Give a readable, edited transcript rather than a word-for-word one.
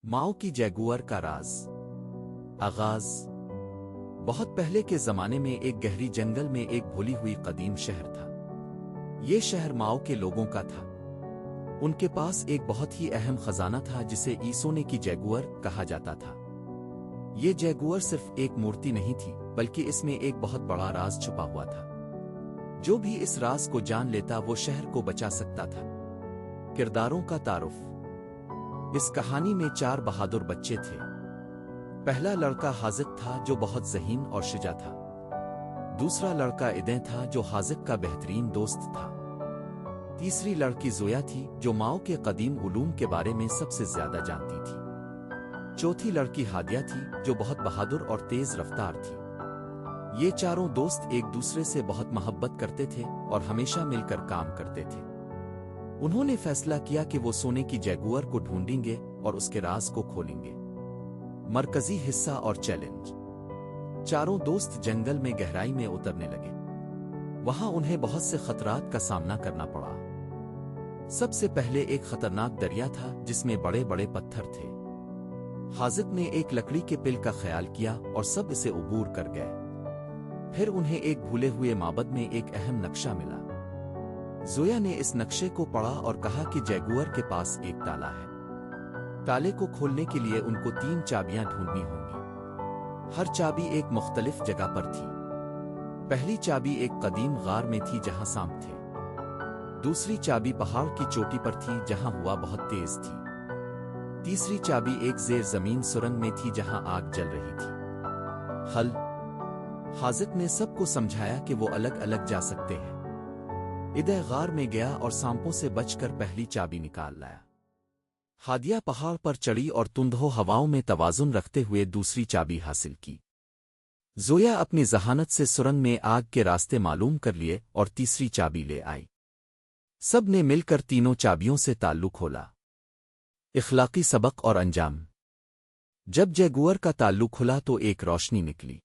माओ की जैगुअर का राज। आगाज। बहुत पहले के जमाने में एक गहरी जंगल में एक भूली हुई कदीम शहर था। ये शहर माओ के लोगों का था। उनके पास एक बहुत ही अहम खजाना था जिसे सोने की जैगुअर कहा जाता था। ये जैगुअर सिर्फ एक मूर्ति नहीं थी, बल्कि इसमें एक बहुत बड़ा राज छुपा हुआ था। जो भी इस राज को जान लेता वो शहर को बचा सकता था। किरदारों का तारुफ। इस कहानी में 4 बहादुर बच्चे थे। पहला लड़का हाजिक था जो बहुत ज़हीन और शुजा था। दूसरा लड़का इदें था जो हाजिक का बेहतरीन दोस्त था। तीसरी लड़की जोया थी जो माओ के कदीम उलूम के बारे में सबसे ज्यादा जानती थी। चौथी लड़की हादिया थी जो बहुत बहादुर और तेज रफ्तार थी। ये चारों दोस्त एक दूसरे से बहुत मोहब्बत करते थे और हमेशा मिलकर काम करते थे। उन्होंने फैसला किया कि वो सोने की जैगुअर को ढूंढेंगे और उसके राज को खोलेंगे। मरकजी हिस्सा और चैलेंज। चारों दोस्त जंगल में गहराई में उतरने लगे। वहां उन्हें बहुत से खतरात का सामना करना पड़ा। सबसे पहले एक खतरनाक दरिया था जिसमें बड़े बड़े पत्थर थे। हाजिक ने एक लकड़ी के पिल का ख्याल किया और सब इसे उबूर कर गए। फिर उन्हें एक भूले हुए माबद में एक अहम नक्शा मिला। जोया ने इस नक्शे को पढ़ा और कहा कि जैगुअर के पास एक ताला है। ताले को खोलने के लिए उनको 3 चाबियां ढूंढनी होंगी। हर चाबी एक मुख्तलिफ जगह पर थी। पहली चाबी एक कदीम गार में थी जहां सांप थे। दूसरी चाबी पहाड़ की चोटी पर थी जहां हवा बहुत तेज थी। तीसरी चाबी एक जेर जमीन सुरंग में थी जहां आग जल रही थी। हल। हाजिक ने सबको समझाया कि वो अलग अलग जा सकते हैं। इदे गार में गया और सांपों से बचकर पहली चाबी निकाल लाया। हादिया पहाड़ पर चढ़ी और तुंदहो हवाओं में तवाजुन रखते हुए दूसरी चाबी हासिल की। जोया अपनी जहानत से सुरंग में आग के रास्ते मालूम कर लिए और तीसरी चाबी ले आई। सब ने मिलकर तीनों चाबियों से ताल्लुक खोला। इखलाकी सबक और अंजाम। जब जैगुअर का ताल्लुक खुला तो एक रोशनी निकली।